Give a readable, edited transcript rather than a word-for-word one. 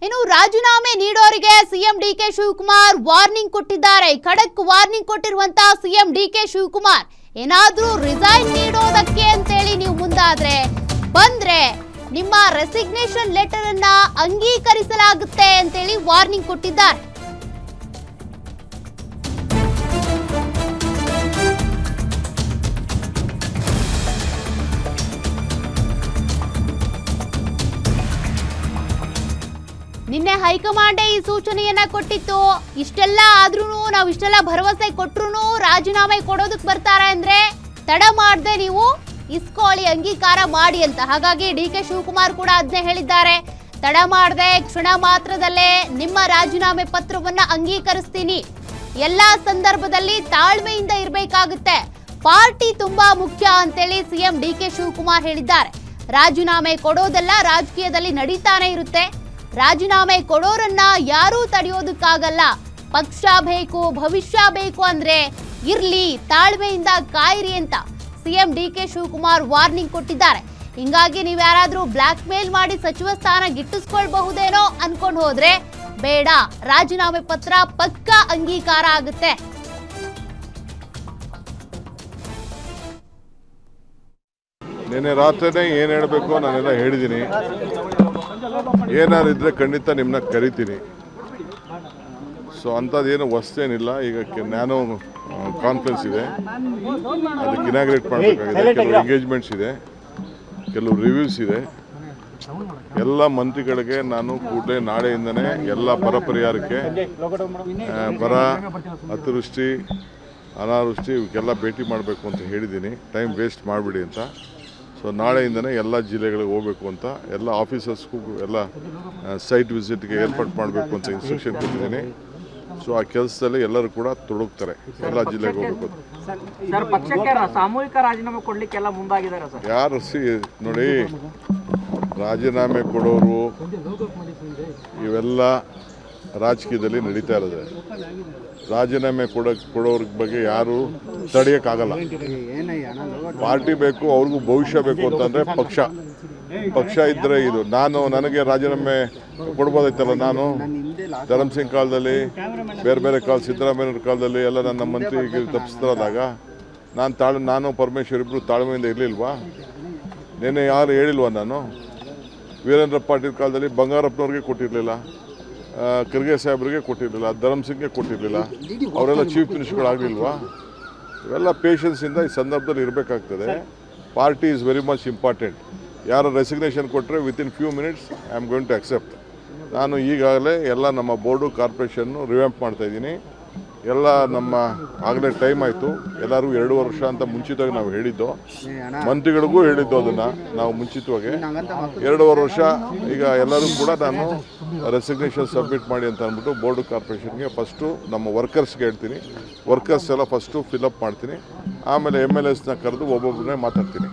ಇನ್ನು ರಾಜೀನಾಮೆ ನೀಡೋರಿಗೆ CM DK Shivakumar warning ಕೊಟ್ಟಿದ್ದಾರೆ. ಖಡಕ್ ವಾರ್ನಿಂಗ್ ಕೊಟ್ಟಿರುವಂತ ಸಿಎಂ ಡಿಕೆ ಶಿವಕುಮಾರ್ ಏನಾದ್ರೂ ರಿಸೈನ್ ನೀಡೋದಕ್ಕೆ ಅಂತೇಳಿ ನೀವು ಮುಂದಾದ್ರೆ ಬಂದ್ರೆ ನಿಮ್ಮ ರೆಸಿಗ್ನೇಷನ್ ಲೆಟರ್ ಅನ್ನ ಅಂಗೀಕರಿಸಲಾಗುತ್ತೆ ಅಂತೇಳಿ ವಾರ್ನಿಂಗ್ ಕೊಟ್ಟಿದ್ದಾರೆ. ನಿನ್ನೆ ಹೈಕಮಾಂಡೇ ಈ ಸೂಚನೆಯನ್ನ ಕೊಟ್ಟಿತ್ತು. ಇಷ್ಟೆಲ್ಲ ಆದ್ರೂ ನಾವು ಇಷ್ಟೆಲ್ಲ ಭರವಸೆ ಕೊಟ್ರು ರಾಜೀನಾಮೆ ಕೊಡೋದಕ್ಕೆ ಬರ್ತಾರೆ ಅಂದ್ರೆ ತಡ ಮಾಡದೆ ನೀವು ಇಸ್ಕೊಳ್ಳಿ, ಅಂಗೀಕಾರ ಮಾಡಿ ಅಂತ. ಹಾಗಾಗಿ ಡಿಕೆ ಶಿವಕುಮಾರ್ ಕೂಡ ಅದನ್ನೇ ಹೇಳಿದ್ದಾರೆ. ತಡ ಮಾಡದೆ ಕ್ಷಣ ಮಾತ್ರದಲ್ಲೇ ನಿಮ್ಮ ರಾಜೀನಾಮೆ ಪತ್ರವನ್ನ ಅಂಗೀಕರಿಸ್ತೀನಿ. ಎಲ್ಲಾ ಸಂದರ್ಭದಲ್ಲಿ ತಾಳ್ಮೆಯಿಂದ ಇರಬೇಕಾಗುತ್ತೆ. ಪಾರ್ಟಿ ತುಂಬಾ ಮುಖ್ಯ ಅಂತೇಳಿ ಸಿಎಂ ಡಿಕೆ ಶಿವಕುಮಾರ್ ಹೇಳಿದ್ದಾರೆ. ರಾಜೀನಾಮೆ ಕೊಡೋದೆಲ್ಲ ರಾಜಕೀಯದಲ್ಲಿ ನಡೀತಾನೆ ಇರುತ್ತೆ. ರಾಜೀನಾಮೆ ಕೊಡೋರನ್ನ ಯಾರೂ ತಡೆಯೋದಕ್ಕಾಗಲ್ಲ. ಪಕ್ಷ ಬೇಕು, ಭವಿಷ್ಯ ಬೇಕು ಅಂದ್ರೆ ಇರ್ಲಿ, ತಾಳ್ಮೆಯಿಂದ ಕಾಯಿರಿ ಅಂತ ಸಿಎಂ ಡಿಕೆ ಶಿವಕುಮಾರ್ ವಾರ್ನಿಂಗ್ ಕೊಟ್ಟಿದ್ದಾರೆ. ಹಿಂಗಾಗಿ ನೀವು ಯಾರಾದ್ರೂ ಬ್ಲಾಕ್ ಮೇಲ್ ಮಾಡಿ ಸಚಿವ ಸ್ಥಾನ ಗಿಟ್ಟಿಸ್ಕೊಳ್ಬಹುದೇನೋ ಅನ್ಕೊಂಡು ಹೋದ್ರೆ ಬೇಡ, ರಾಜೀನಾಮೆ ಪತ್ರ ಪಕ್ಕಾ ಅಂಗೀಕಾರ ಆಗುತ್ತೆ. ನಿನ್ನೆ ರಾತ್ರಿನೇ ಏನು ಹೇಳಬೇಕು ನಾನೆಲ್ಲ ಹೇಳಿದ್ದೀನಿ. ಏನಾದ್ರು ಇದ್ರೆ ಖಂಡಿತ ನಿಮ್ಮನ್ನ ಕರಿತೀನಿ. ಸೊ ಅಂಥದ್ದೇನು ಹೊಸ್ತೇನಿಲ್ಲ. ಈಗ ನ್ಯಾನೋ ಕಾನ್ಫರೆನ್ಸ್ ಇದೆ, ಅದಕ್ಕೆ ಇನಾಗ್ರೇಟ್ ಮಾಡಬೇಕಾಗಿದೆ. ಕೆಲವು ಎಂಗೇಜ್ಮೆಂಟ್ಸ್ ಇದೆ, ಕೆಲವು ರಿವ್ಯೂಸ್ ಇದೆ. ಎಲ್ಲ ಮಂತ್ರಿಗಳಿಗೆ ನಾನು ಕೂಡಲೇ ನಾಳೆಯಿಂದನೇ ಎಲ್ಲ ಬರ ಪರಿಹಾರಕ್ಕೆ, ಬರ, ಅತಿವೃಷ್ಟಿ, ಅನಾವೃಷ್ಟಿ ಇವಕ್ಕೆಲ್ಲ ಭೇಟಿ ಮಾಡಬೇಕು ಅಂತ ಹೇಳಿದ್ದೀನಿ. ಟೈಮ್ ವೇಸ್ಟ್ ಮಾಡಿಬಿಡಿ ಅಂತ. ಸೊ ನಾಳೆಯಿಂದನೇ ಎಲ್ಲ ಜಿಲ್ಲೆಗಳಿಗೆ ಹೋಗಬೇಕು ಅಂತ, ಎಲ್ಲ ಆಫೀಸರ್ಸ್ಗೂ ಎಲ್ಲ ಸೈಟ್ ವಿಸಿಟ್ಗೆ ಏರ್ಪಾಡು ಮಾಡಬೇಕು ಅಂತ ಇನ್ಸ್ಟ್ರಕ್ಷನ್ ಕೊಟ್ಟಿದ್ದೀನಿ. ಸೊ ಆ ಕೆಲಸದಲ್ಲಿ ಎಲ್ಲರೂ ಕೂಡ ತೊಡಗ್ತಾರೆ, ಎಲ್ಲ ಜಿಲ್ಲೆಗೆ ಹೋಗಬೇಕು. ಸಾಮೂಹಿಕ ರಾಜೀನಾಮೆ ಕೊಡ್ಲಿಕ್ಕೆಲ್ಲ ಮುಂದಾಗಿದ್ದಾರೆ ಸರ್. ಯಾರು ನೋಡಿ, ರಾಜೀನಾಮೆ ಕೊಡೋರು ಇವೆಲ್ಲ ರಾಜಕೀಯದಲ್ಲಿ ನಡೀತಾ ಇರೋದು. ರಾಜೀನಾಮೆ ಕೊಡೋರ ಬಗ್ಗೆ ಯಾರು ತಡೆಯೋಕ್ಕಾಗಲ್ಲ. ಪಾರ್ಟಿ ಬೇಕು, ಅವ್ರಿಗೂ ಭವಿಷ್ಯ ಬೇಕು ಅಂತಂದರೆ ಪಕ್ಷ ಇದ್ದರೆ ಇದು. ನನಗೆ ರಾಜೀನಾಮೆ ಕೊಡ್ಬೋದಾಯ್ತಲ್ಲ. ನಾನು ಧರ್ಮಸಿಂಗ್ ಕಾಲದಲ್ಲಿ, ಬೇರೆ ಕಾಲ, ಸಿದ್ದರಾಮಯ್ಯವ್ರ ಕಾಲದಲ್ಲಿ ಎಲ್ಲ ನನ್ನ ಮಂತ್ರಿಗೆ ತಪ್ಪಿಸ್ತಾರಾದಾಗ ನಾನು ಪರಮೇಶ್ವರ್ ಇಬ್ಬರು ತಾಳ್ಮೆಯಿಂದ ಇರಲಿಲ್ವಾ? ನಿನ್ನೆ ಯಾರು ಹೇಳಿಲ್ವಾ? ನಾನು ವೀರೇಂದ್ರ ಪಾಟೀಲ್ ಕಾಲದಲ್ಲಿ ಬಂಗಾರಪ್ಪನವ್ರಿಗೆ ಕೊಟ್ಟಿರಲಿಲ್ಲ, ಖರ್ಗೆ ಸಾಹೇಬ್ರಿಗೆ ಕೊಟ್ಟಿರಲಿಲ್ಲ, ಧರ್ಮಸಿಂಗ್ಗೆ ಕೊಟ್ಟಿರಲಿಲ್ಲ. ಅವರೆಲ್ಲ ಚೀಫ್ ಮಿನಿಸ್ಟರ್ಗಳಾಗಲಿಲ್ವಾ? ಇವೆಲ್ಲ ಪೇಷನ್ಸಿಂದ ಈ ಸಂದರ್ಭದಲ್ಲಿ ಇರಬೇಕಾಗ್ತದೆ. Party is very much important. ಯಾರು ರೆಸಿಗ್ನೇಷನ್ ಕೊಟ್ಟರೆ within few minutes I am going to accept. ನಾನು ಈಗಾಗಲೇ ಎಲ್ಲ ನಮ್ಮ ಬೋರ್ಡು, ಕಾರ್ಪೊರೇಷನ್ನು ರಿವ್ಯಾಂಪ್ ಮಾಡ್ತಾಯಿದ್ದೀನಿ. ಎಲ್ಲ ನಮ್ಮ ಆಗಲೇ ಟೈಮ್ ಆಯಿತು. ಎಲ್ಲರೂ 2 ವರ್ಷ ಅಂತ ಮುಂಚಿತವಾಗಿ ನಾವು ಹೇಳಿದ್ದು, ಮಂತ್ರಿಗಳಿಗೂ ಹೇಳಿದ್ದು. ಅದನ್ನು ನಾವು ಮುಂಚಿತವಾಗಿ 2.5 ವರ್ಷ. ಈಗ ಎಲ್ಲರೂ ಕೂಡ ನಾನು ರೆಸಿಗ್ನೇಷನ್ ಸಬ್ಮಿಟ್ ಮಾಡಿ ಅಂತ ಅಂದ್ಬಿಟ್ಟು ಬೋರ್ಡು, ಕಾರ್ಪೊರೇಷನ್ಗೆ ಫಸ್ಟು ನಮ್ಮ ವರ್ಕರ್ಸ್ಗೆ ಹೇಳ್ತೀನಿ. ವರ್ಕರ್ಸ್ ಎಲ್ಲ ಫಸ್ಟು ಫಿಲಪ್ ಮಾಡ್ತೀನಿ. ಆಮೇಲೆ MLAsನ ಕರೆದು ಒಬ್ಬೊಬ್ಬರನ್ನೇ ಮಾತಾಡ್ತೀನಿ.